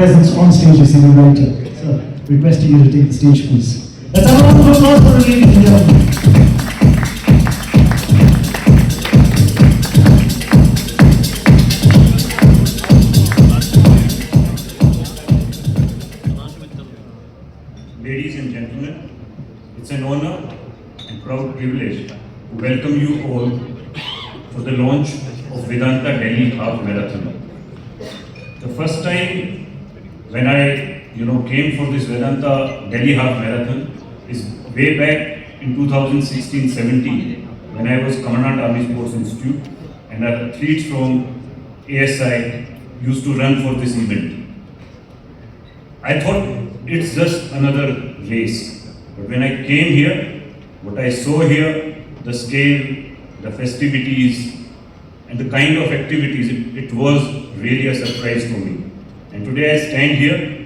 presence on stage is even brighter. So, requesting you to take the stage, please. Let's have a round of applause for the ladies and gentlemen. Ladies and gentlemen, it's an honor and proud privilege to welcome you all for the launch of Vedanta Delhi Half Marathon. The first time when I came for this Vedanta Delhi Half Marathon is way back in 2016-17 when I was Commandant Army Sports Institute and our athletes from ASI used to run for this event. I thought it's just another race. But when I came here, what I saw here, the scale, the festivities, and the kind of activities, it was really a surprise for me. And today I stand here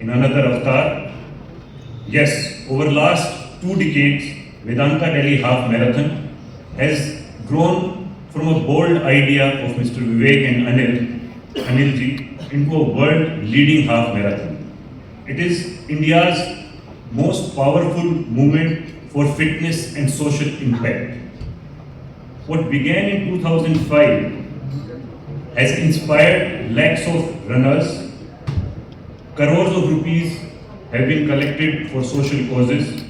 in another avatar. Yes, over last 2 decades, Vedanta Delhi Half Marathon has grown from a bold idea of Mr. Vivek and Anilji into a world-leading half marathon. It is India's most powerful movement for fitness and social impact. What began in 2005 has inspired lakhs of runners. Crores of rupees have been collected for social causes,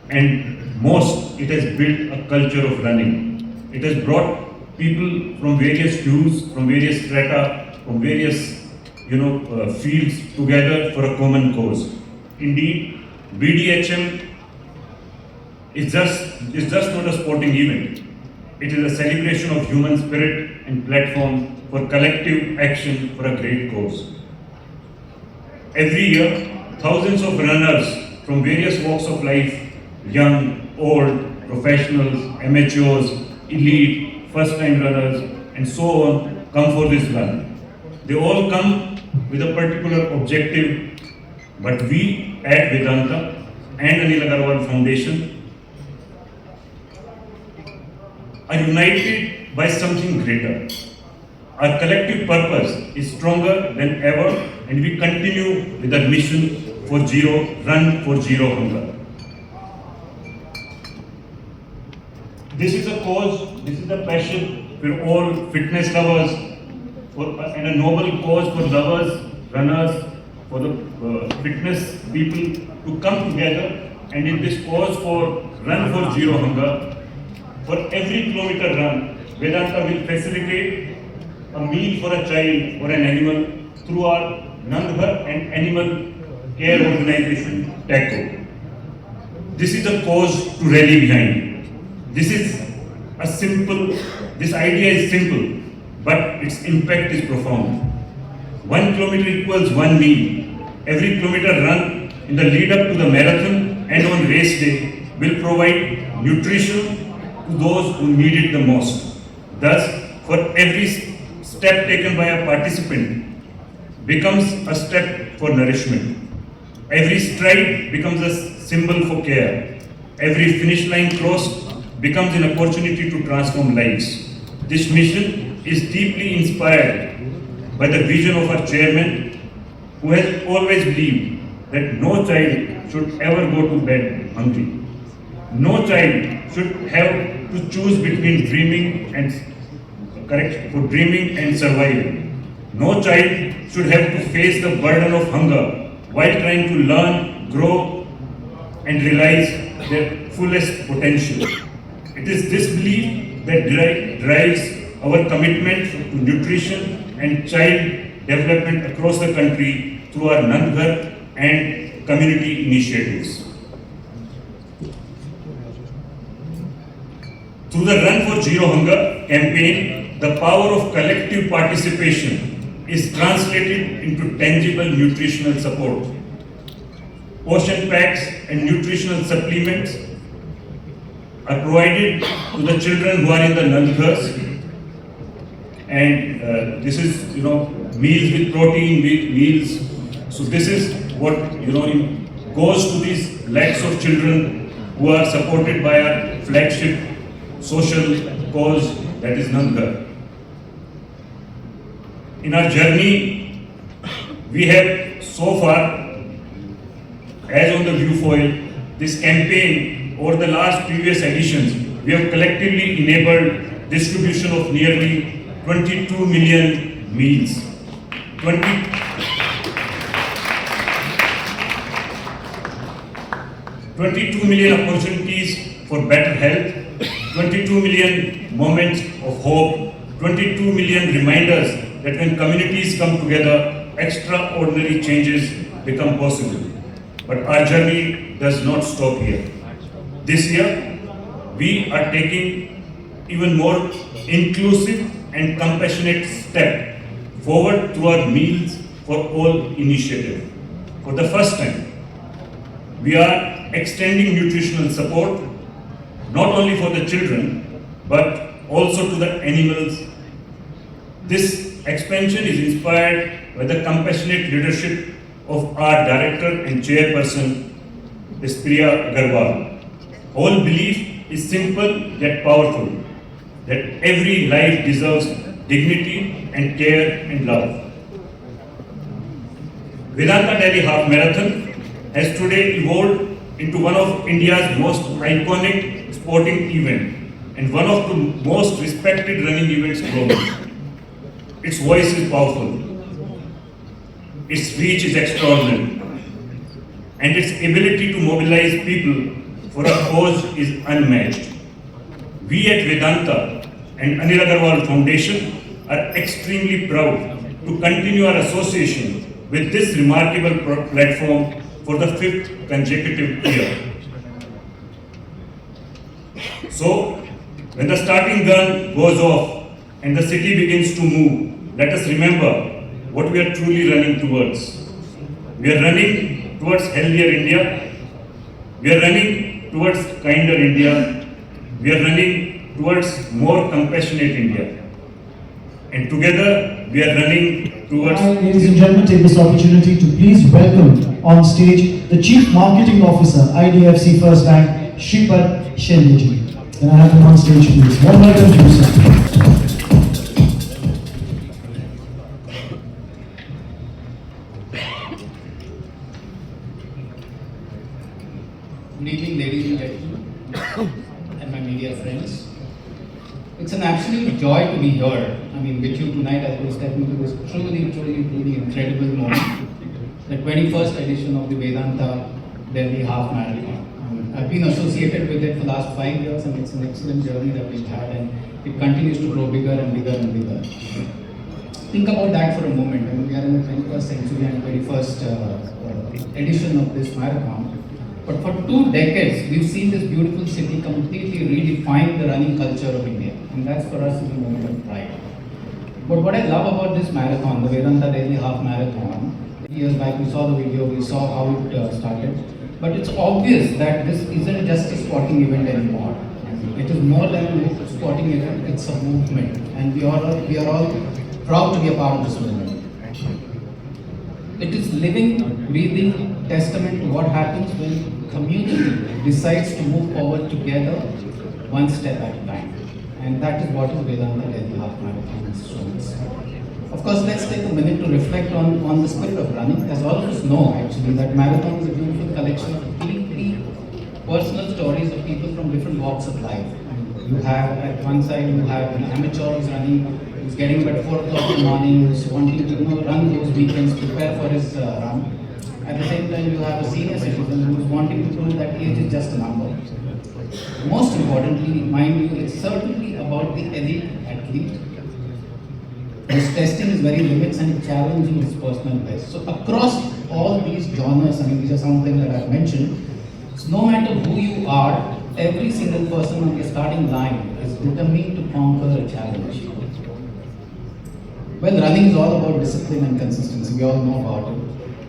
and most, it has built a culture of running. It has brought people from various hues, from various strata, from various fields together for a common cause. Indeed, BDHM is just not a sporting event. It is a celebration of human spirit and platform for collective action for a great cause. Every year, thousands of runners from various walks of life, young, old, professionals, amateurs, elite, first-time runners, and so on, come for this run. They all come with a particular objective, but we at Vedanta and Anil Agarwal Foundation are united by something greater. Our collective purpose is stronger than ever, and we continue with our mission for run for zero hunger. This is a cause, this is a passion for all fitness lovers, and a noble cause for lovers, runners, for the fitness people to come together, and in this cause for Run for Zero Hunger, for every kilometer run, Vedanta will facilitate a meal for a child or an animal through our Nandghar and Animal Care Organization, TACO. This is a cause to rally behind. This idea is simple, but its impact is profound. 1 kilometer equals 1 meal. Every kilometer run in the lead up to the marathon and on race day will provide nutrition to those who need it the most. Thus, for every step taken by a participant becomes a step for nourishment. Every stride becomes a symbol for care. Every finish line crossed becomes an opportunity to transform lives. This mission is deeply inspired by the vision of our chairman, who has always believed that no child should ever go to bed hungry. No child should have to choose between dreaming and survival. No child should have to face the burden of hunger while trying to learn, grow, and realize their fullest potential. It is this belief that drives our commitment to nutrition and child development across the country through our Nandghar and community initiatives. Through the Run for Zero Hunger campaign, the power of collective participation is translated into tangible nutritional support. Portion packs and nutritional supplements are provided to the children who are in the Nandghars. And this is, meals with protein, meals. So this is what, goes to these lakhs of children who are supported by our flagship social cause, that is Nandghar. In our journey We have so far, as on the viewfoil, this campaign over the last previous editions, we have collectively enabled distribution of nearly 22 million meals. 22 million opportunities for better health, 22 million moments of hope, 22 million reminders that when communities come together, extraordinary changes become possible. But our journey does not stop here. This year, we are taking even more inclusive and compassionate step forward through our Meals for All initiative. For the first time, we are extending nutritional support not only for the children but also to the animals. This expansion is inspired by the compassionate leadership of our director and chairperson, Ms. Priya Agarwal. Whole belief is simple yet powerful, that every life deserves dignity and care and love. Vedanta Delhi Half Marathon has today evolved into one of India's most iconic sporting events and one of the most respected running events globally. Its voice is powerful, its reach is extraordinary, and its ability to mobilize people for a cause is unmatched. We at Vedanta and Anil Agarwal Foundation are extremely proud to continue our association with this remarkable platform for the 5th consecutive year. So, when the starting gun goes off and the city begins to move, let us remember what we are truly running towards. We are running towards healthier India. We are running towards kinder India. We are running towards more compassionate India. And together, we are running towards... Ladies and gentlemen, take this opportunity to please welcome on stage the Chief Marketing Officer, IDFC First Bank, Shikhar Shendeji. Can I have him on stage, please? Warm welcome to you, sir. Good evening, ladies and gentlemen, and my media friends. It's an absolute joy to be here. I mean, with you tonight as we step into this truly incredible moment. The 21st edition of the Vedanta Delhi Half Marathon. I've been associated with it for the last 5 years, and it's an excellent journey that we've had, and it continues to grow bigger and bigger and bigger. Think about that for a moment. I mean, we are in the 21st century and 21st edition of this marathon. But for 2 decades, we've seen this beautiful city completely redefine the running culture of India. And that's for us is a moment of pride. But what I love about this marathon, the Vedanta Delhi Half Marathon, years back we saw the video, we saw how it started. But it's obvious that this isn't just a sporting event anymore. It is more than a sporting event, it's a movement. And we are all proud to be a part of this movement. It is living, breathing testament to what happens when community decides to move forward together, one step at a time. And that is what is Vedanta Delhi Half Marathon is. Of course, let's take a minute to reflect on the spirit of running. As all of us know, actually, that marathon is a beautiful collection of deeply personal stories of people from different walks of life. You have, at one side, you have an amateur who's running, who's getting up at 4 o'clock in the morning, who's wanting to run those weekends, prepare for his run. At the same time, you have a senior citizen who's wanting to prove that age is just a number. Most importantly, mind you, it's certainly about the elite athlete whose testing is very limits and challenging his personal best. So across all these genres, I mean, these are some of them that I've mentioned, so no matter who you are, every single person on the starting line is determined to conquer a challenge. Well, running is all about discipline and consistency. We all know about it.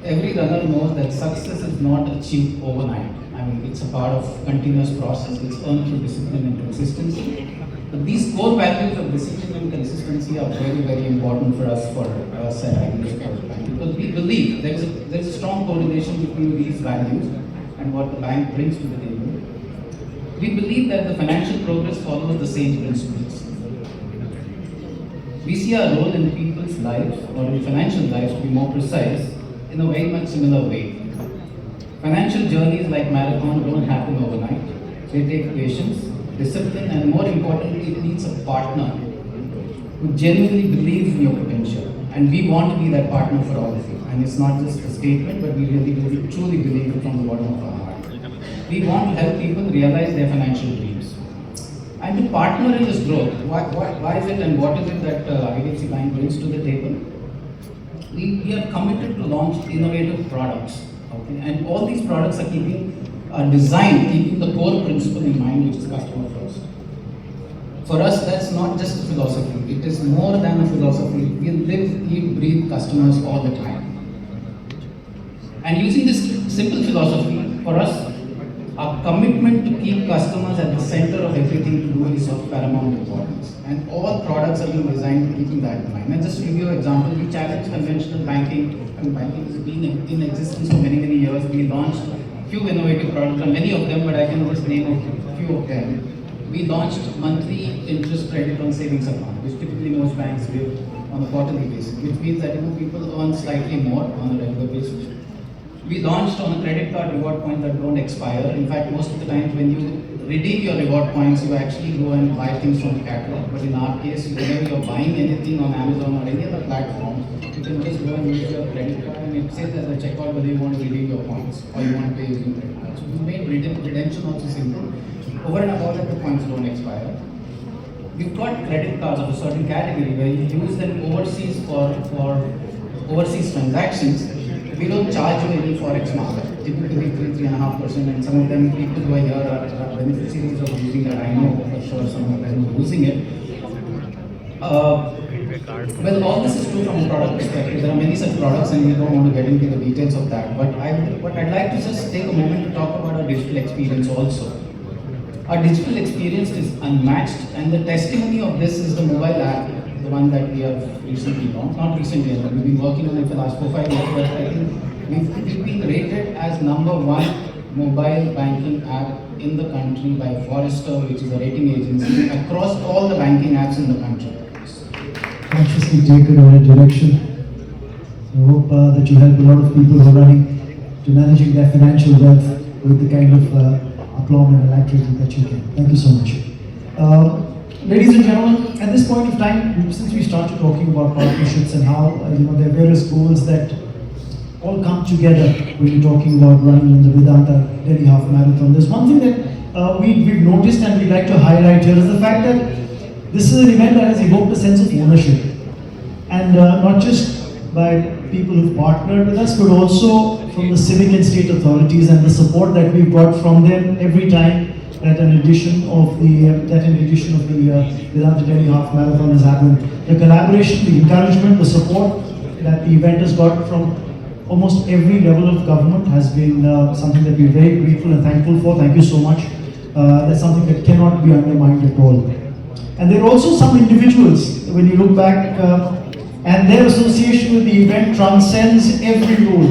Every runner knows that success is not achieved overnight. I mean, it's a part of continuous process. It's earned through discipline and consistency. But these core values of discipline and consistency are very important for us at ExhiBetter Bank, because we believe there is a strong correlation between these values and what the bank brings to the table. We believe that the financial progress follows the same principles. we see our role in people's lives or in financial lives, to be more precise, in a very much similar way. Financial journeys like marathon don't happen overnight. They take patience, discipline, and more importantly, it needs a partner who genuinely believes in your potential. And we want to be that partner for all of you. And it's not just a statement, but we really, really, truly believe it from the bottom of our heart. We want to help people realize their financial dreams. And to partner in this growth, why is it and what is it that IDFC Bank brings to the table? We are committed to launch innovative products. Okay? And all these products are designed keeping the core principle in mind, which is customer first. For us, that's not just a philosophy. It is more than a philosophy. We live, eat, breathe customers all the time. And using this simple philosophy, for us, our commitment to keep customers at the center of everything we do is of paramount importance. And all products are being designed keeping that in mind. And just to give you an example, we challenge conventional banking. I mean, banking has been in existence for many, many years. We launched few innovative products, and many of them, but I can just name a few of them. We launched monthly interest credit on savings account, which typically most banks give on a quarterly basis, which means that people earn slightly more on a regular basis. We launched on a credit card reward points that don't expire. In fact, most of the times when you redeem your reward points, you actually go and buy things from the catalog. But in our case, whenever you're buying anything on Amazon or any other platform, you can just go and use your credit card and it says at the checkout whether you want to redeem your points or you want to pay using credit card. So we made redemption also simple. Over and above that, the points don't expire. We've got credit cards of a certain category where you use them overseas for overseas transactions. We don't charge you any forex market, typically 3.5%, and some of them people who are here are beneficiaries of using that. I know for sure some of them are using it. Well, all this is true from a product perspective. There are many such products, and we don't want to get into the details of that. But I'd like to just take a moment to talk about our digital experience also. Our digital experience is unmatched, and the testimony of this is the mobile app, the one that we have recently launched. Not recently, but we've been working on it for the last 4-5 years. But I think we've been rated as #1 mobile banking app in the country by Forrester, which is a rating agency, across all the banking apps in the country. Consciously take it in a direction. So I hope that you help a lot of people who are running to managing their financial wealth with the kind of aplomb and alacrity that you can. Thank you so much. Ladies and gentlemen, at this point of time, since we started talking about partnerships and how there are various goals that all come together when you're talking about running in the Vedanta Delhi Half Marathon, there's one thing that we've noticed and we'd like to highlight here is the fact that this is an event that has evoked a sense of ownership, and not just by people who've partnered with us, but also from the civic and state authorities and the support that we've got from them every time that an edition of the Vedanta Delhi Half Marathon has happened. The collaboration, the encouragement, the support that the event has got from almost every level of government has been something that we're very grateful and thankful for. Thank you so much. That's something that cannot be undermined at all. And there are also some individuals, when you look back, and their association with the event transcends every role.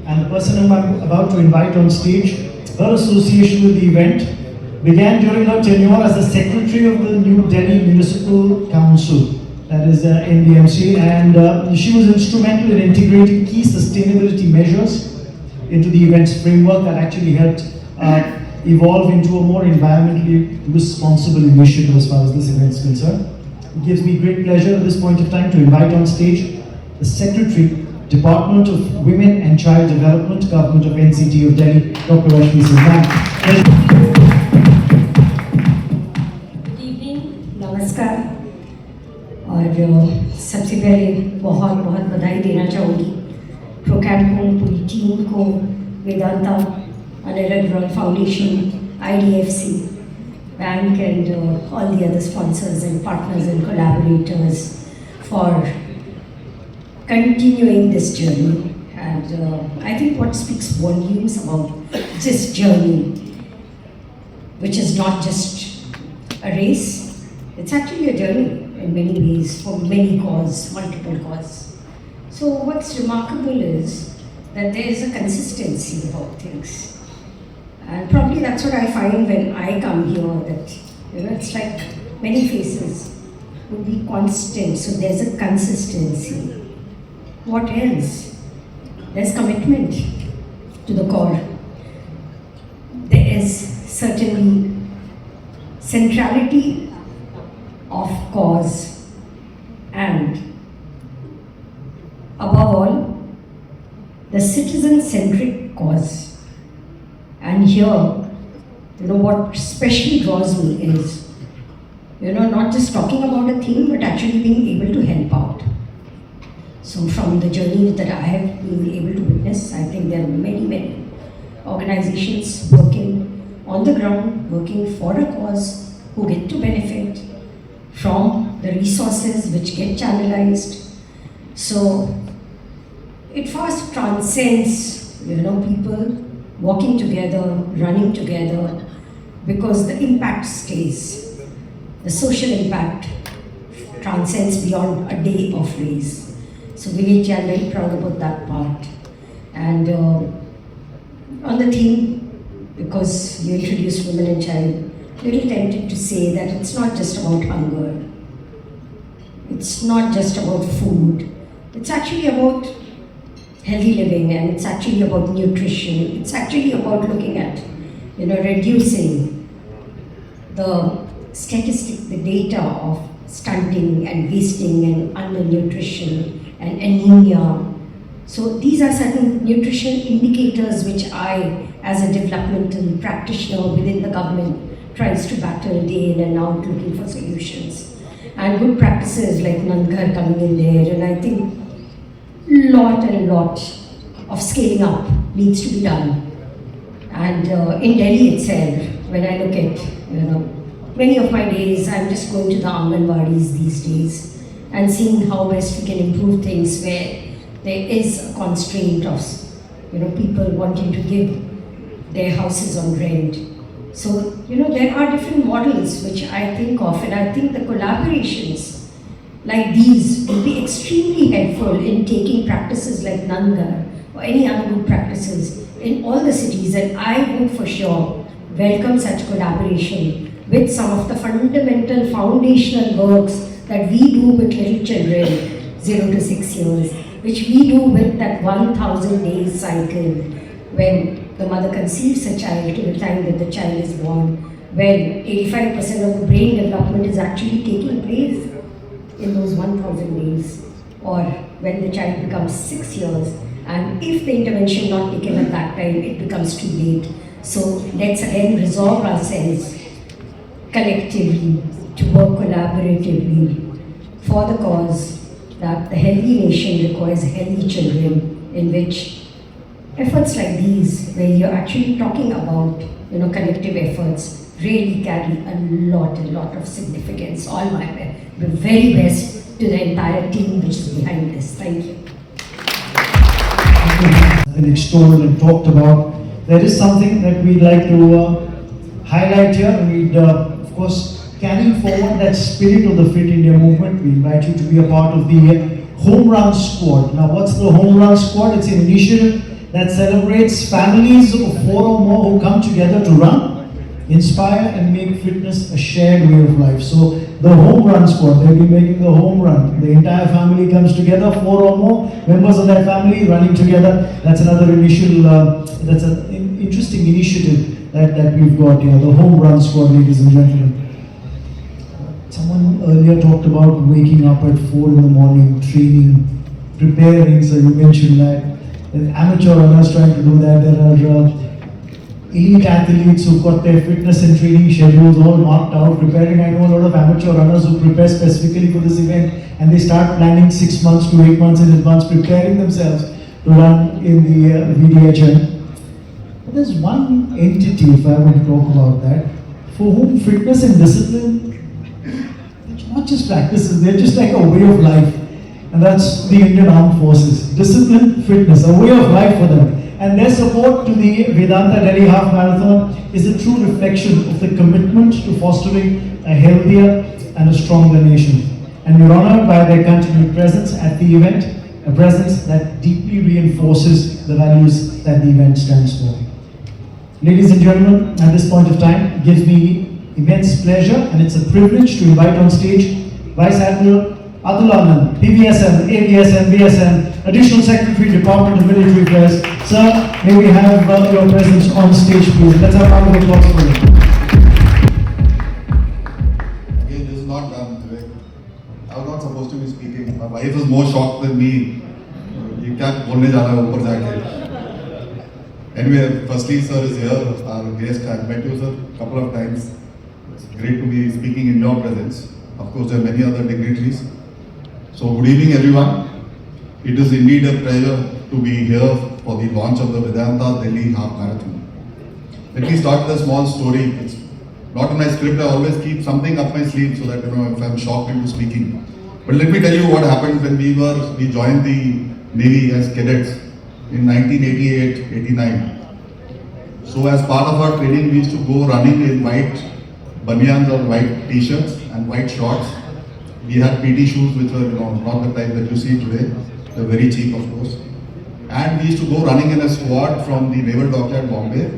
And the person whom I'm about to invite on stage, her association with the event began during her tenure as the secretary of the New Delhi Municipal Council, that is NDMC, and she was instrumental in integrating key sustainability measures into the event's framework that actually helped evolve into a more environmentally responsible initiative as far as this event is concerned. It gives me great pleasure at this point of time to invite on stage the Secretary, Department of Women and Child Development, Government of NCT of Delhi, Dr. Rashmi Singh. Good evening, नमस्कार, और सबसे पहले बहुत बहुत बधाई देना चाहूँगी प्रोकैम को, पूरी टीम को, Vedanta, Anirudh Roy Foundation, IDFC Bank, and all the other sponsors and partners and collaborators for continuing this journey. And I think what speaks volumes about this journey, which is not just a race, it's actually a journey in many ways, for many causes, multiple causes. So what's remarkable is that there is a consistency about things. And probably that's what I find when I come here, that it's like many faces would be constant, so there's a consistency. What else? There's commitment to the core. There is certainly centrality of cause, and above all, the citizen-centric cause. And here, what especially draws me is, not just talking about a theme, but actually being able to help out. So from the journey that I have been able to witness, I think there are many, many organizations working on the ground, working for a cause, who get to benefit from the resources which get channelized. So it fast transcends, people walking together, running together, because the impact stays. The social impact transcends beyond a day of race. So Village, I'm very proud about that part. And on the theme, because you introduced women and child, little tempted to say that it's not just about hunger. It's not just about food. It's actually about healthy living, and it's actually about nutrition. It's actually about looking at, reducing the statistic, the data of stunting and wasting and undernutrition and anemia. So these are certain nutrition indicators which I, as a developmental practitioner within the government, tries to battle day in and out looking for solutions. And good practices like Nandghar coming in there, and I think lot of scaling up needs to be done. And in Delhi itself, when I look at, many of my days, I'm just going to the Anganwadis these days and seeing how best we can improve things where there is a constraint of, people wanting to give their houses on rent. So, there are different models which I think of, and I think the collaborations like these will be extremely helpful in taking practices like Nandghar or any other good practices in all the cities, and I would for sure welcome such collaboration with some of the fundamental foundational works that we do with little children, 0 to 6 years, which we do with that 1,000 days cycle when the mother conceives a child to the time that the child is born, when 85% of the brain development is actually taking place in those 1,000 days, or when the child becomes 6 years, and if the intervention not taken at that time, it becomes too late. So let's again resolve ourselves collectively to work collaboratively for the cause that the healthy nation requires healthy children, in which efforts like these, where you're actually talking about collective efforts, really carry a lot of significance. All my very best to the entire team which is behind this. Thank you. And extolled and talked about, there is something that we'd like to highlight here. We'd, of course, carrying forward that spirit of the Fit India movement, we invite you to be a part of the Home Run Squad. Now, what's the Home Run Squad? It's an initiative that celebrates families of 4 or more who come together to run, inspire and make fitness a shared way of life. So the Home Run Squad, they'll be making the home run. The entire family comes together, 4 or more members of that family running together. That's another initial, that's an interesting initiative that we've got here, the Home Run Squad, ladies and gentlemen. Someone earlier talked about waking up at 4 in the morning, training, preparing, so you mentioned that. There's amateur runners trying to do that. There are elite athletes who've got their fitness and training schedules all marked out, preparing. I know a lot of amateur runners who prepare specifically for this event, and they start planning 6 months to 8 months in advance, preparing themselves to run in the VDHM. But there's one entity, if I were to talk about that, for whom fitness and discipline, it's not just practices, they're just like a way of life. And that's the Indian Armed Forces. Discipline, fitness, a way of life for them. And their support to the Vedanta Delhi Half Marathon is a true reflection of the commitment to fostering a healthier and a stronger nation. And we're honored by their continued presence at the event, a presence that deeply reinforces the values that the event stands for. Ladies and gentlemen, at this point of time, it gives me immense pleasure and it's a privilege to invite on stage Vice Admiral Atul Anand, PVSM, AVSM, BSM, Additional Secretary, Department of Military Affairs. Sir, may we have your presence on stage, please. Let's have a round of applause for you. Again, this is not done, Vivek. I was not supposed to be speaking. My wife is more shocked than me. You can't बोलने जा रहा है ऊपर जाके. Anyway, firstly, sir is here. Our guest, I've met you, sir, a couple of times. It's great to be speaking in your presence. Of course, there are many other dignitaries. So, good evening, everyone. It is indeed a pleasure to be here for the launch of the Vedanta Delhi Half Marathon. Let me start with a small story. It's not in my script. I always keep something up my sleeve so that, if I'm shocked into speaking. But let me tell you what happened when we joined the Navy as cadets in 1988-89. So as part of our training, we used to go running in white banyans or white t-shirts and white shorts. We had PT shoes which were not the type that you see today. They're very cheap, of course. And we used to go running in a squad from the Naval Dockyard, Bombay.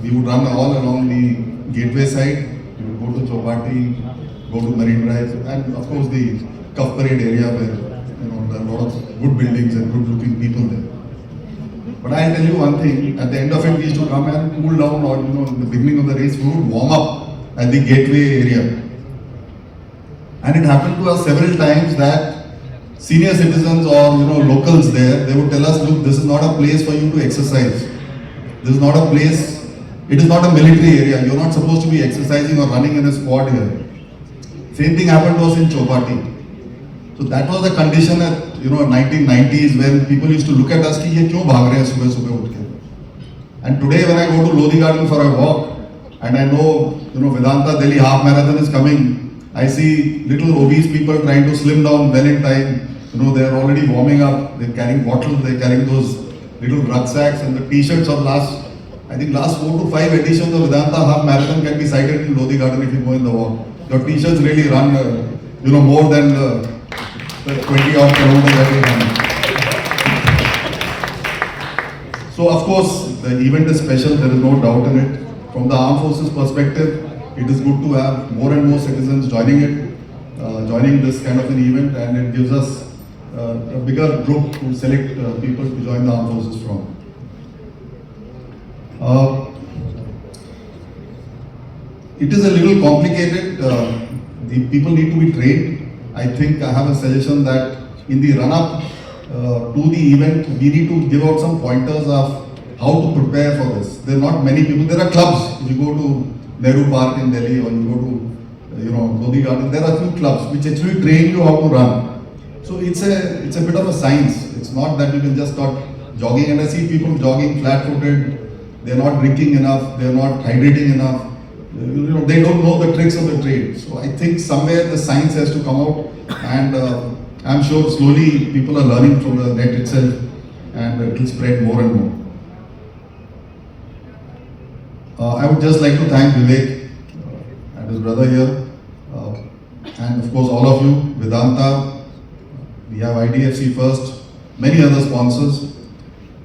We would run all along the gateway side. We would go to Chowpatty, go to Marine Drive, and of course the Cuff Parade area where there are a lot of good buildings and good looking people there. But I'll tell you one thing, at the end of it we used to come and cool down, or in the beginning of the race we would warm up at the gateway area. And it happened to us several times that senior citizens or locals there, they would tell us, look, this is not a place for you to exercise. This is not a place, it is not a military area. You're not supposed to be exercising or running in a squad here. Same thing happened to us in Chowpatty. So that was the condition at 1990s when people used to look at us कि ये क्यों भाग रहे हैं सुबह सुबह उठ के. And today when I go to Lodi Garden for a walk and I know Vedanta Delhi Half Marathon is coming, I see little obese people trying to slim down well in time. They're already warming up. They're carrying bottles. They're carrying those little rucksacks and the T-shirts of last 4 to 5 editions of Vedanta Half Marathon can be cited in Lodi Garden if you go in the walk. Your T-shirts really run, more than the 20 odd kilometers that we run. So of course, the event is special. There is no doubt in it. From the armed forces perspective, it is good to have more and more citizens joining this kind of an event, and it gives us a bigger group to select people to join the armed forces from. It is a little complicated. The people need to be trained. I think I have a suggestion that in the run-up to the event, we need to give out some pointers of how to prepare for this. There are not many people. There are clubs. If you go to Nehru Park in Delhi or you go to Lodi Garden, there are a few clubs which actually train you how to run. So it's a bit of a science. It's not that you can just start jogging. And I see people jogging flat-footed. They're not drinking enough. They're not hydrating enough. They don't know the tricks of the trade. So I think somewhere the science has to come out, and I'm sure slowly people are learning from the net itself, and it will spread more and more. I would just like to thank Vivek and his brother here, and of course all of you, Vedanta. We have IDFC First, many other sponsors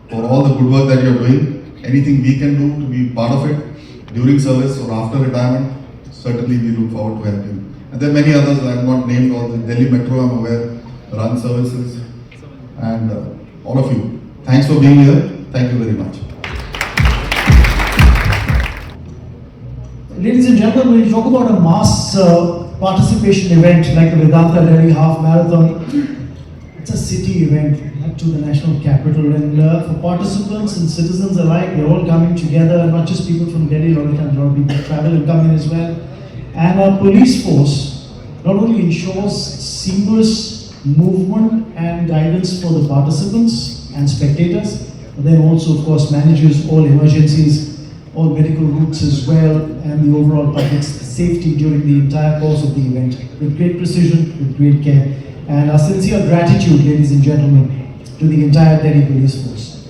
for all the good work that you're doing. Anything we can do to be part of it during service or after retirement, certainly we look forward to helping. And there are many others I have not named. All the Delhi Metro, I'm aware, run services, and all of you. Thanks for being here. Thank you very much. Ladies and gentlemen, when you talk about a mass participation event like the Vedanta Delhi Half Marathon, it's a city event to the national capital, and for participants and citizens alike, they're all coming together, not just people from Delhi. A lot of times a lot of people travel and come in as well. And our police force not only ensures seamless movement and guidance for the participants and spectators, but then also of course manages all emergencies, all medical routes as well, and the overall public's safety during the entire course of the event with great precision, with great care. And our sincere gratitude, ladies and gentlemen, to the entire Delhi Police Force.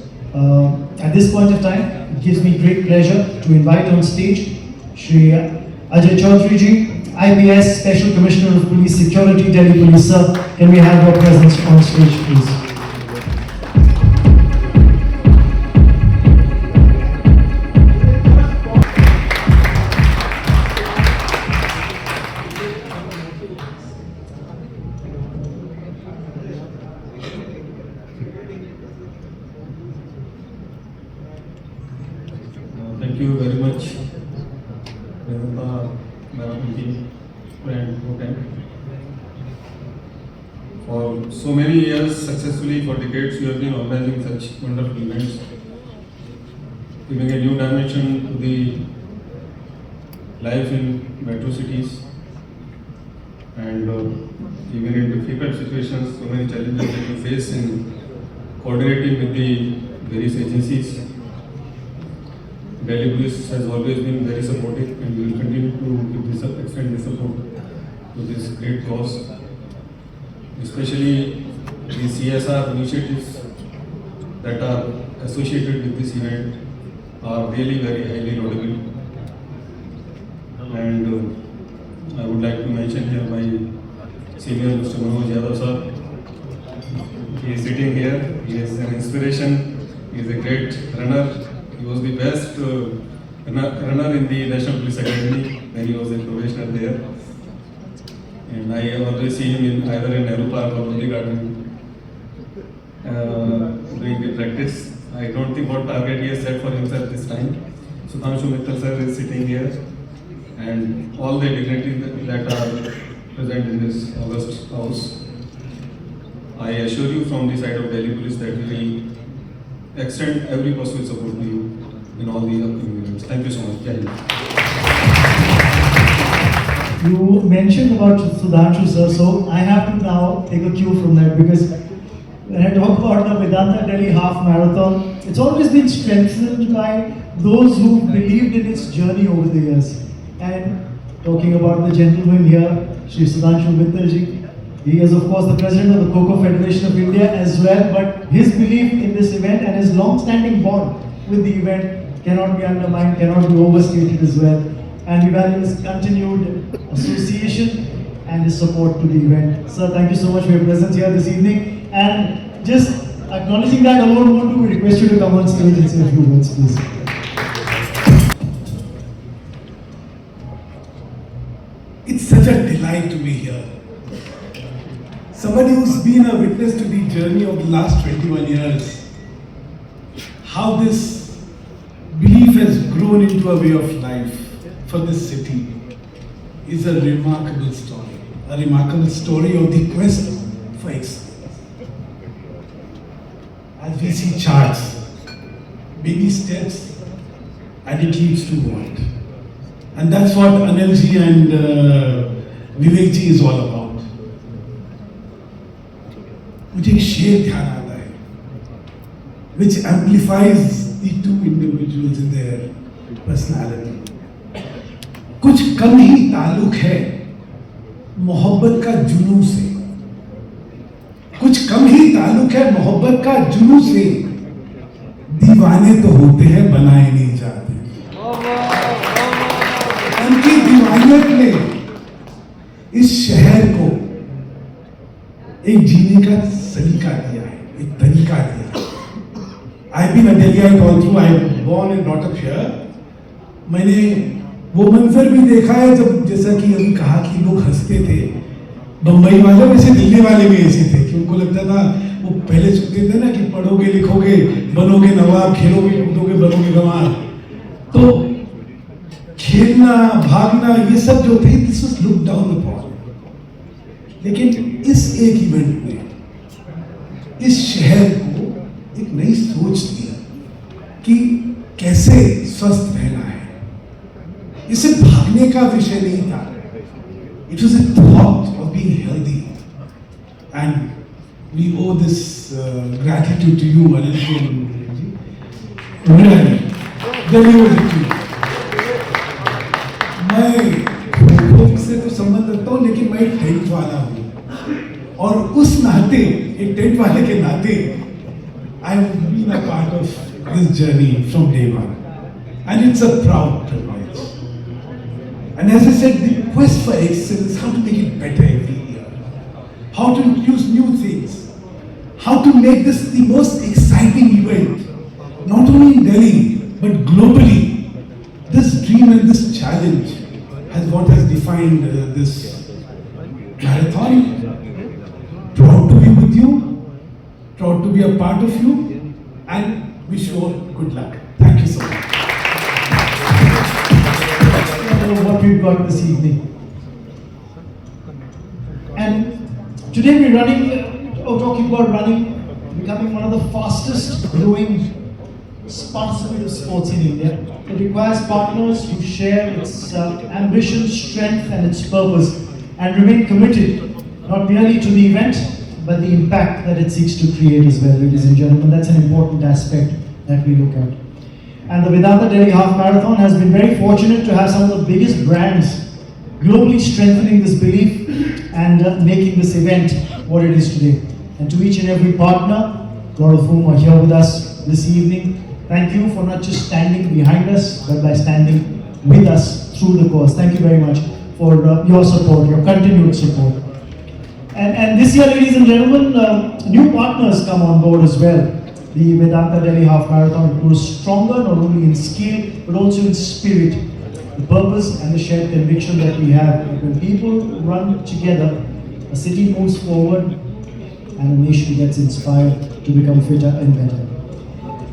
At this point of time, it gives me great pleasure to invite on stage Shri Ajay Chaudhary ji, IPS Special Commissioner of Police Security, Delhi Police. Sir, can we have your presence on stage, please? Thank you very much, Vedanta, Marathon team, and Procam. For so many years, successfully for decades, you have been organizing such wonderful events, giving a new dimension to the life in metro cities, and even in difficult situations, so many challenges that you face in coordinating with the various agencies. Delhi Police has always been very supportive, and we will continue to extend the support to this great cause, especially the CSR initiatives that are associated with this event are really very highly laudable. And I would like to mention here my senior Mr. Manoj Yadav sir. He is sitting here. He is an inspiration. He is a great runner. He was the best runner in the National Police Academy when he was a probationer there. And I always see him in either in Nehru Park or Lodi Garden doing the practice. I don't think what target he has set for himself this time. Sudhanshu Mittal sir is sitting here, and all the dignitaries that are present in this august house. I assure you from the side of Delhi Police that we will extend every possible support to you in all the upcoming events. Thank you so much. Jai Hind. You mentioned about Sudhanshu sir, so I have to now take a cue from that, because when I talk about the Vedanta Delhi Half Marathon, it's always been strengthened by those who believed in its journey over the years. And talking about the gentleman here, Shri Sudhanshu Mittalji, he is of course the president of the Kho-Kho Federation of India as well, but his belief in this event and his long-standing bond with the event cannot be undermined, cannot be overstated as well. And we value his continued association and his support to the event. Sir, thank you so much for your presence here this evening. And just acknowledging that alone, want to request you to come on stage and say a few words, please. It's such a delight to be here. Somebody who's been a witness to the journey of the last 21 years, how this belief has grown into a way of life for this city is a remarkable story of the quest for excellence. As we see charts, baby steps, and it leads to what? And that's what Anilji and Vivekji is all about. मुझे एक शेर ध्यान आता है, which amplifies the two individuals in their personality. कुछ कम ही ताल्लुक है मोहब्बत का जुनून से, कुछ कम ही ताल्लुक है मोहब्बत का जुनून से, दीवाने तो होते हैं बनाए नहीं जाते। उनकी दीवानियत ने इस शहर को एक जीने का सलीका दिया है, एक तरीका दिया है। I've been a Delhiite all through. I'm born and brought up here. मैंने वो मंजर भी देखा है जब, जैसा कि अभी कहा कि लोग हंसते थे, बम्बई वाले वैसे दिल्ली वाले भी ऐसे थे कि उनको लगता था, वो पहले सुनते थे ना कि पढ़ोगे लिखोगे बनोगे नवाब, खेलोगे कूदोगे बनोगे गंवार। तो खेलना भागना ये सब जो थे, this was look down upon. लेकिन इस एक इवेंट ने इस शहर को एक नई सोच दी कि कैसे स्वस्थ रहना है। इसे भागने का विषय नहीं था, it was a thought of being healthy, and we owe this gratitude to you Anil ji. मैं खो-खो से तो संबंध रखता हूँ, लेकिन मैं एक टेंट वाला हूँ, और उस नाते, एक टेंट वाले के नाते, I have been a part of this journey from day one, and it's a proud privilege. And as I said, the quest for excellence, how to make it better every year, how to introduce new things, how to make this the most exciting event, not only in Delhi but globally. This dream and this challenge has what has defined this marathon. Proud to be with you, proud to be a part of you, and wish you all good luck. Thank you so much. what we've got this evening. And today we're talking about running, becoming one of the fastest growing participative sports in India. It requires partners who share its ambition, strength and its purpose and remain committed not merely to the event but the impact that it seeks to create as well, ladies and gentlemen. That's an important aspect that we look at. And the Vedanta Delhi Half Marathon has been very fortunate to have some of the biggest brands globally strengthening this belief and making this event what it is today. And to each and every partner, a lot of whom are here with us this evening, thank you for not just standing behind us, but by standing with us through the cause. Thank you very much for your support, your continued support. And this year, ladies and gentlemen, new partners come on board as well. The Vedanta Delhi Half Marathon grows stronger not only in scale, but also in spirit. The purpose and the shared conviction that we have. When people run together, a city moves forward and a nation gets inspired to become fitter and better.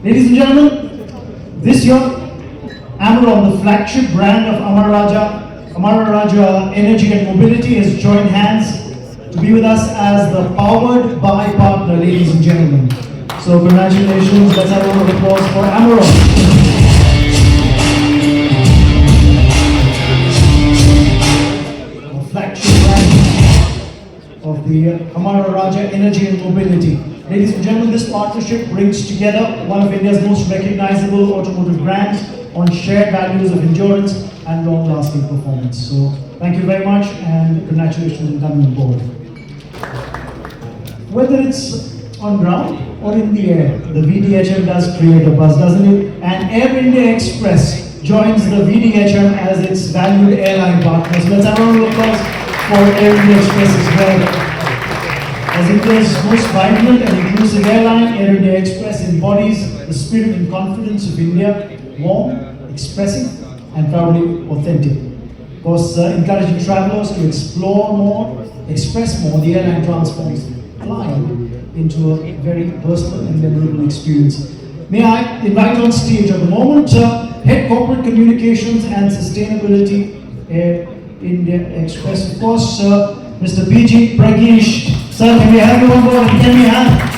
Ladies and gentlemen, this year, Amaron, the flagship brand of Amara Raja Energy and Mobility, has joined hands to be with us as the powered by partner, ladies and gentlemen. So congratulations, let's have a round of applause for Amaron. The flagship brand of the Amara Raja Energy and Mobility. Ladies and gentlemen, this partnership brings together one of India's most recognizable automotive brands on shared values of endurance and long-lasting performance. So thank you very much and congratulations on coming on board. Whether it's on ground or in the air, the VDHM does create a buzz, doesn't it? And Air India Express joins the VDHM as its valued airline partner. So let's have a round of applause for Air India Express as well. As India's most vibrant and inclusive airline, Air India Express embodies the spirit and confidence of India, warm, expressive and proudly authentic. Of course, encouraging travelers to explore more, express more, the airline transforms flying into a very personal and memorable experience. May I invite on stage at the moment Head Corporate Communications and Sustainability Air India Express, of course, Mr. B.G. Pragesh. Sir, can we have you on board? Can we have?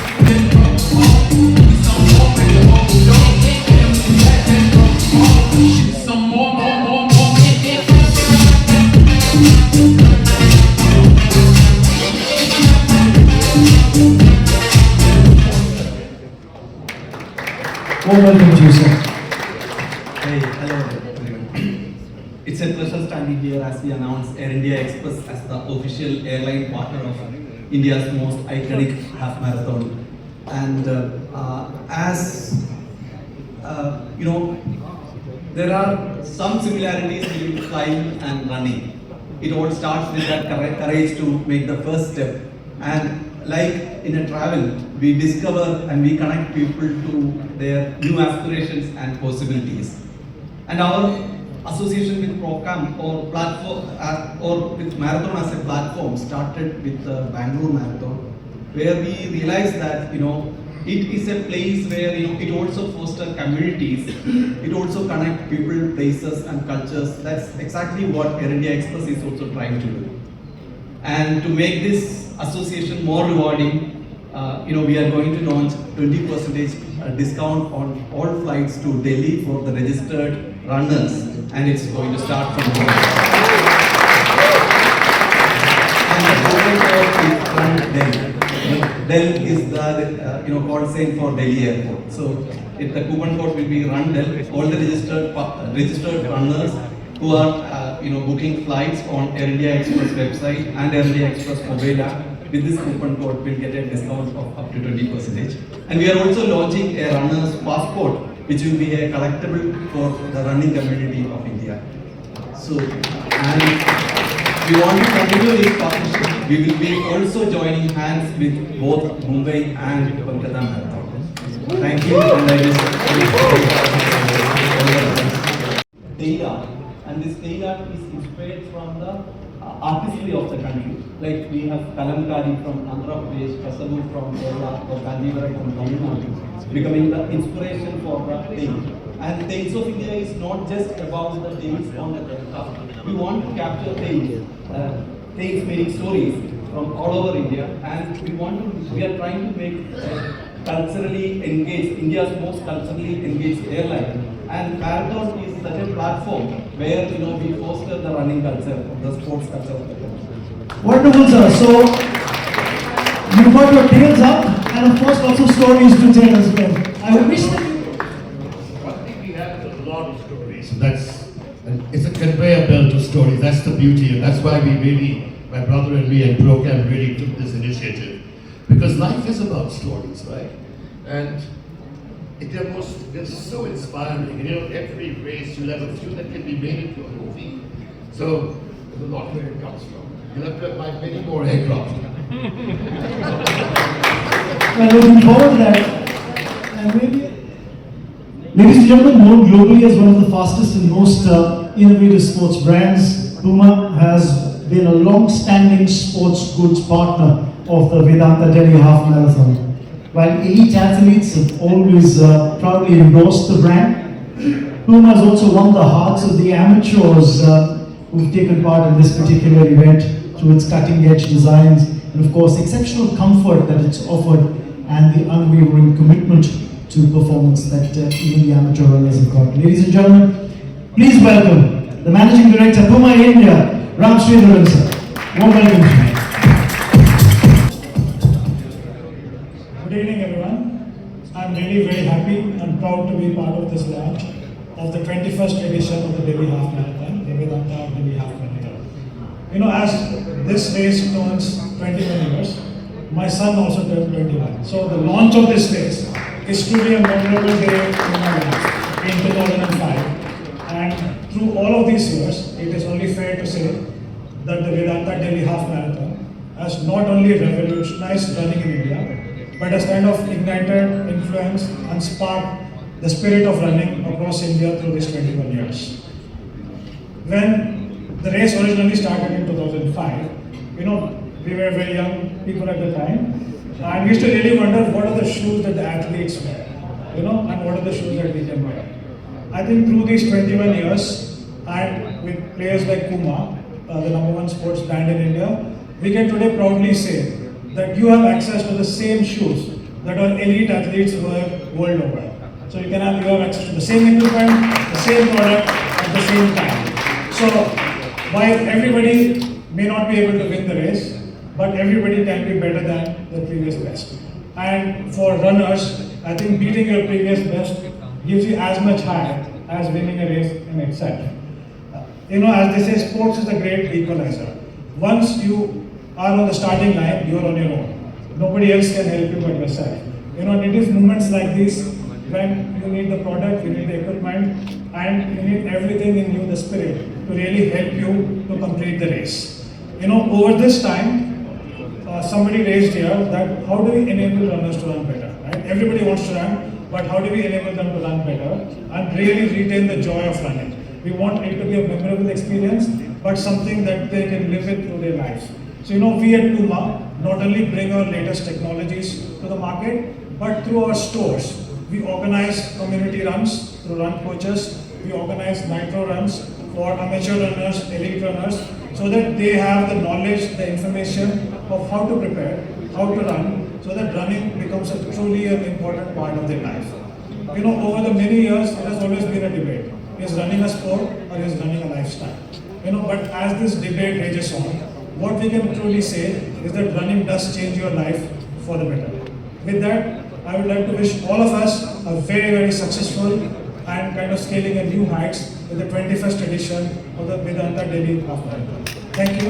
Well, welcome to you, sir. Hey, hello everyone. It's a pleasure standing here as we announce Air India Express as the official airline partner of India's most iconic half marathon. And as you know, there are some similarities between flying and running. It all starts with that courage to make the first step. And like in a travel, we discover and we connect people to their new aspirations and possibilities. And our association with Procam or platform or with marathon as a platform started with the Bangalore Marathon, where we realized that it is a place where it also fosters communities, it also connects people, places and cultures. That's exactly what Air India Express is also trying to do. And to make this association more rewarding, we are going to launch 20% discount on all flights to Delhi for the registered runners, and it's going to start from tomorrow. And the coupon code is from Delhi. Delhi is the call sign for Delhi Airport. So if the coupon code will be run Delhi, all the registered runners who are booking flights on Air India Express website and Air India Express mobile app with this coupon code will get a discount of up to 20%. And we are also launching a runner's passport, which will be a collectible for the running community of India. So, and we want to continue this partnership. We will be also joining hands with both Mumbai and Kolkata Marathon. Thank you, and I will data, and this data is inspired from the artistry of the country. Like we have Kalamkari from Andhra Pradesh, Kasavu from Kerala, or Gandhivara from Tamil Nadu, becoming the inspiration for the paint. And Tales of India is not just about the tales on the aircraft. We want to capture tales meaning stories from all over India, and we are trying to make culturally engaged, India's most culturally engaged airline. And Marathon is such a platform where we foster the running culture, the sports culture of the country. Wonderful, sir. So, you've got your tails up, and of course also stories to tell as well. I wish that you... One thing we have is a lot of stories. It's a conveyor belt of stories. That's the beauty, and that's why we really, my brother and me and Procam really took this initiative. Because life is about stories, right? And they're so inspiring. Every race you'll have a few that can be made into a movie. So there's a lot where it comes from. You'll have to buy many more aircraft. Well, looking forward to that. And ladies and gentlemen, known globally as one of the fastest and most innovative sports brands, Puma has been a long-standing sports goods partner of the Vedanta Delhi Half Marathon. While elite athletes have always proudly endorsed the brand, Puma has also won the hearts of the amateurs who've taken part in this particular event through its cutting-edge designs and, of course, exceptional comfort that it's offered and the unwavering commitment to performance that even the amateur runners have got. Ladies and gentlemen, please welcome the Managing Director, Puma India, Ram Sridharan sir. Warm welcome to you. Good evening, everyone. I'm really very happy and proud to be part of this launch of the 21st edition of the Delhi Half Marathon, the Vedanta Delhi Half Marathon. As this race turns 21 years, my son also turned 21. So the launch of this race is truly a memorable day in my life in 2005. And through all of these years, it is only fair to say that the Vedanta Delhi Half Marathon has not only revolutionized running in India, but has kind of ignited, influenced, and sparked the spirit of running across India through these 21 years. When the race originally started in 2005, we were very young people at the time, and we used to really wonder what are the shoes that the athletes wear, and what are the shoes that we can wear. I think through these 21 years, and with players like Puma, the #1 sports brand in India, we can today proudly say that you have access to the same shoes that our elite athletes wear world over. So you have access to the same equipment, the same product at the same time. So while everybody may not be able to win the race, but everybody can be better than the previous best. And for runners, I think beating your previous best gives you as much high as winning a race in itself. As they say, sports is a great equalizer. Once you are on the starting line, you are on your own. Nobody else can help you but yourself. It is moments like these when you need the product, you need the equipment, and you need everything in you, the spirit, to really help you to complete the race. Over this time, somebody raised here that how do we enable runners to run better, right? Everybody wants to run, but how do we enable them to run better and really retain the joy of running? We want it to be a memorable experience, but something that they can live it through their lives. So we at Puma not only bring our latest technologies to the market, but through our stores. We organize community runs through run coaches. We organize nitro runs for amateur runners, elite runners, so that they have the knowledge, the information of how to prepare, how to run, so that running becomes truly an important part of their life. Over the many years, it has always been a debate. Is running a sport or is running a lifestyle? But as this debate rages on, what we can truly say is that running does change your life for the better. With that, I would like to wish all of us a very, very successful and kind of scaling a new heights with the 21st edition of the Vedanta Delhi Half Marathon. Thank you.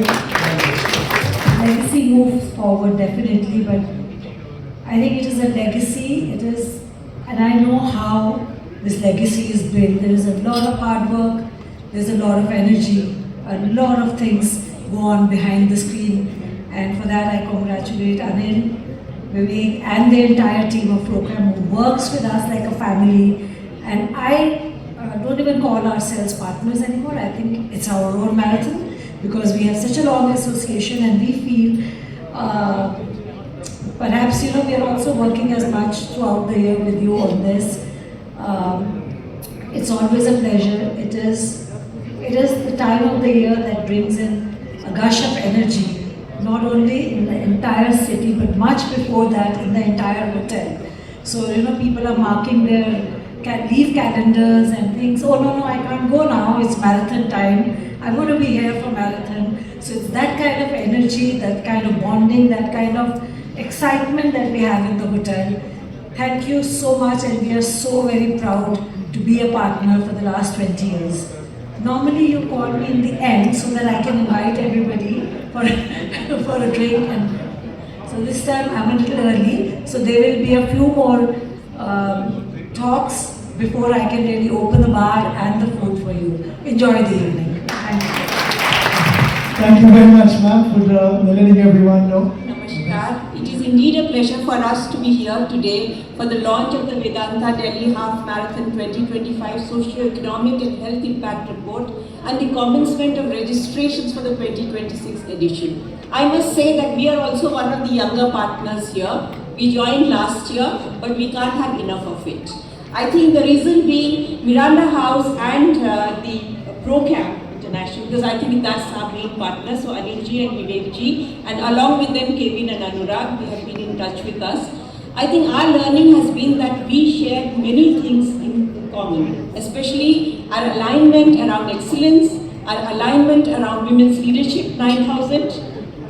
Legacy moves forward definitely, but I think it is a legacy. It is, and I know how this legacy is built. There is a lot of hard work, there's a lot of energy, a lot of things go on behind the screen, and for that I congratulate Anil, Vivek and the entire team of Procam who works with us like a family. And I don't even call ourselves partners anymore. I think it's our own marathon. because we have such a long association and we feel perhaps we are also working as much throughout the year with you on this. It's always a pleasure. It is the time of the year that brings in a gush of energy, not only in the entire city, but much before that in the entire hotel. So, people are marking their leave calendars and things. Oh, no, I can't go now. It's marathon time. I'm going to be here for marathon. So it's that kind of energy, that kind of bonding, that kind of excitement that we have in the hotel. Thank you so much, and we are so very proud to be a partner for the last 20 years. Normally you call me in the end so that I can invite everybody for a drink, and so this time I'm a little early, so there will be a few more talks before I can really open the bar and the food for you. Enjoy the evening. Thank you. Thank you very much, ma'am, for letting everyone know. Namaskar. It is indeed a pleasure for us to be here today for the launch of the Vedanta Delhi Half Marathon 2025 Socio-Economic and Health Impact Report and the commencement of registrations for the 2026 edition. I must say that we are also one of the younger partners here. We joined last year, but we can't have enough of it. I think the reason being Miranda House and the Procam International, because I think that's our main partner, so Anilji and Vivekji, and along with them Kevin and Anurag, they have been in touch with us. I think our learning has been that we share many things in common, especially our alignment around excellence, our alignment around women's leadership 9,000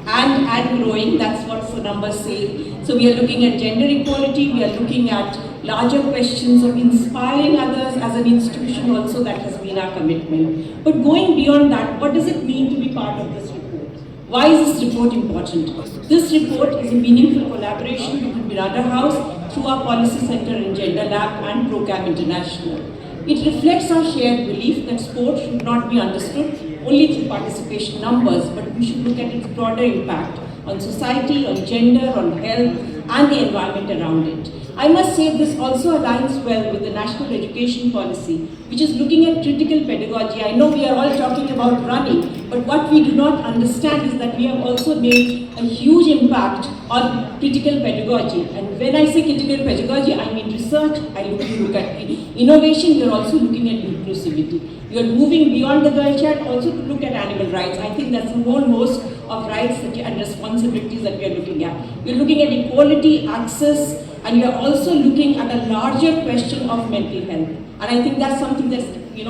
and growing, that's what the numbers say. So we are looking at gender equality, we are looking at larger questions of inspiring others as an institution also, that has been our commitment. But going beyond that, what does it mean to be part of this report? Why is this report important? This report is a meaningful collaboration between Miranda House through our Policy Center and Gender Lab and Procam International. It reflects our shared belief that sport should not be understood only through participation numbers, but we should look at its broader impact on society, on gender, on health, and the environment around it. I must say this also aligns well with the National Education Policy, which is looking at critical pedagogy. I know we are all talking about running, but what we do not understand is that we have also made a huge impact on critical pedagogy. And when I say critical pedagogy, I mean research, I look at innovation, we are also looking at inclusivity. We are moving beyond the girl child also to look at animal rights. I think that's a whole host of rights and responsibilities that we are looking at. We are looking at equality, access, and we are also looking at a larger question of mental health. And I think that's something that we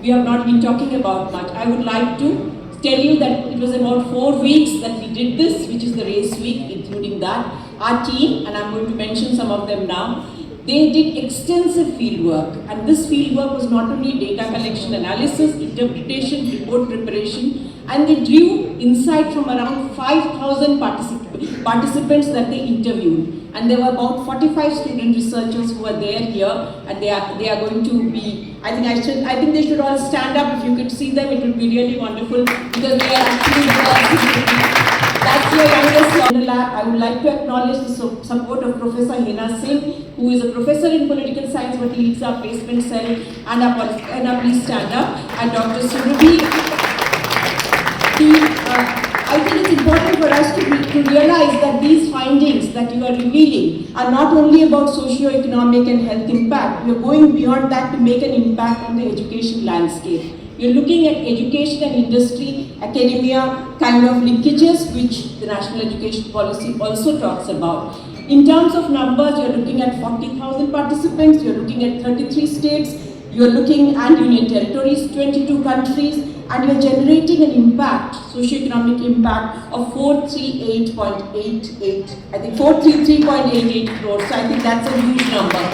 have not been talking about much. I would like to tell you that it was about 4 weeks that we did this, which is the race week, including that. Our team, and I'm going to mention some of them now, they did extensive field work, and this field work was not only data collection, analysis, interpretation, report preparation, and they drew insight from around 5,000 participants that they interviewed. And there were about 45 student researchers who are there here, and they are going to be, I think they should all stand up. If you could see them, it would be really wonderful, because they are actually that's your youngest in the lab. I would like to acknowledge the support of Professor Hena Singh, who is a professor in political science but leads our placement cell, and please stand up, and Dr. Surabhi. I think it's important for us to realize that these findings that you are revealing are not only about socio-economic and health impact. We are going beyond that to make an impact on the education landscape. You're looking at education and industry, academia kind of linkages, which the National Education Policy also talks about. In terms of numbers, you're looking at 40,000 participants, you're looking at 33 states, you're looking at union territories, 22 countries, and you're generating an impact, socio-economic impact of 438.88, I think 433.88 crores, so I think that's a huge number.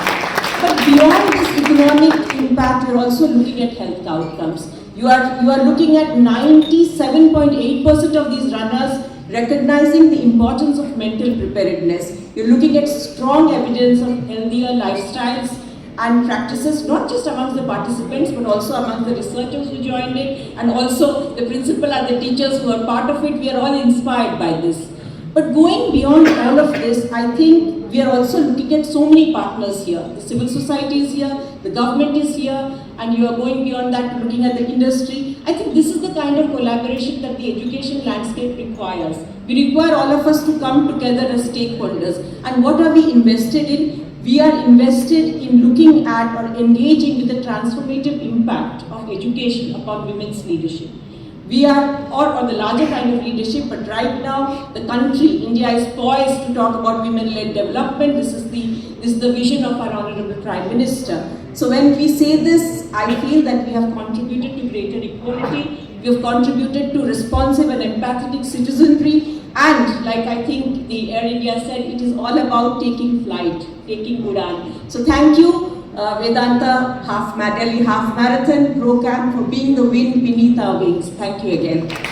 But beyond this economic impact, you're also looking at health outcomes. You are looking at 97.8% of these runners recognizing the importance of mental preparedness. You're looking at strong evidence of healthier lifestyles and practices, not just amongst the participants, but also amongst the researchers who joined it, and also the principal and the teachers who are part of it. We are all inspired by this. But going beyond all of this, I think we are also looking at so many partners here. The civil society is here, the government is here, and you are going beyond that, looking at the industry. I think this is the kind of collaboration that the education landscape requires. We require all of us to come together as stakeholders. And what are we invested in? We are invested in looking at or engaging with the transformative impact of education upon women's leadership. We are, or the larger kind of leadership, but right now the country, India, is poised to talk about women-led development. This is the vision of our Honorable Prime Minister. So when we say this, I feel that we have contributed to greater equality, we have contributed to responsive and empathetic citizenry, and like I think the Air India said, it is all about taking flight, taking Udan. So thank you, Vedanta Delhi Half Marathon, Procam, for being the wind beneath our wings. Thank you again.